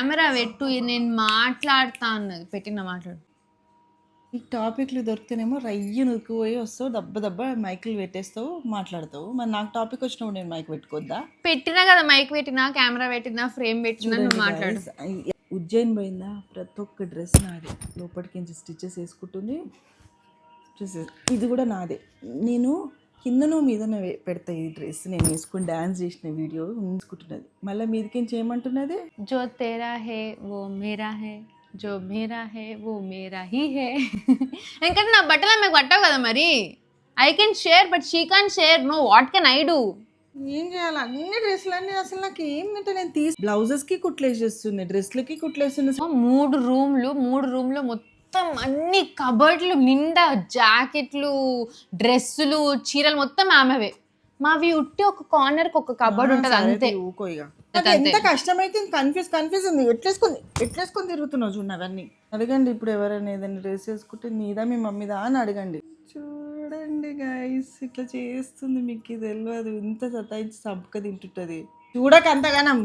Camera పెట్టు నేను మాట్లాడతా అన్నది. పెట్టిన మాట్లాడు. ఈ టాపిక్లు దొరికితేనేమో రయ్య నుక్కుపోయి వస్తావు, దెబ్బ దెబ్బ మైకులు పెట్టేస్తావు, మాట్లాడతావు. మరి నాకు టాపిక్ వచ్చినప్పుడు నేను మైక్ పెట్టుకోద్దా? పెట్టినా కదా, మైక్ పెట్టినా, కెమెరా పెట్టినా, ఫ్రేమ్ పెట్టినా, నువ్వు మాట్లాడు. ఉజ్జయిన్ పోయిందా, ప్రతి ఒక్క డ్రెస్ నాదే, లోపలికి స్టిచెస్ వేసుకుంటుంది. ఇది కూడా నాదే. నేను కిందను మీదన పెడతా ఈ డ్రెస్. నేను వేసుకుని డ్యాన్స్ చేసిన వీడియో ఉంచుకుంటున్నది. మళ్ళీ మీదకించి ఏమంటున్నది, జో తేరా హే ఓ మేరా హే, జో మేరా హే ఓ మేరా హీ హే. ఎందుకంటే నా బట్టలు ఆమెకు పట్టవు కదా మరి. I can share but she can't share. No, what can I do? ఏం చేయాలి? అన్ని డ్రెస్సులన్నీ అసలు నాకు ఏంటంటే నేను బ్లౌజెస్కి కుట్లేసేస్తుంది, డ్రెస్లకి కుట్లేస్తుంది. 3 రూమ్లో మొత్తం అన్ని కబర్డ్లు నిండా జాకెట్లు, డ్రెస్సులు, చీరలు మొత్తం ఆమెవే. మావి ఉట్టి ఒక కార్నర్కి ఒక కబర్డ్ ఉంటుంది అంతే. ఊకో ఇక. ఎంత కష్టమైతే కన్ఫ్యూజ్ ఉంది. ఎట్లేసుకొని తిరుగుతున్నావు చూడు అవన్నీ. అడగండి ఇప్పుడు ఎవరైనా ఏదైనా డ్రెస్ వేసుకుంటే నీదా మీ మమ్మీదా అని అడగండి. చూడండి గైస్, ఇట్లా చేస్తుంది. మీకు తెలియదు, ఇంత సతాయించి చంపక తింటుంటది. చూడక అంతగానం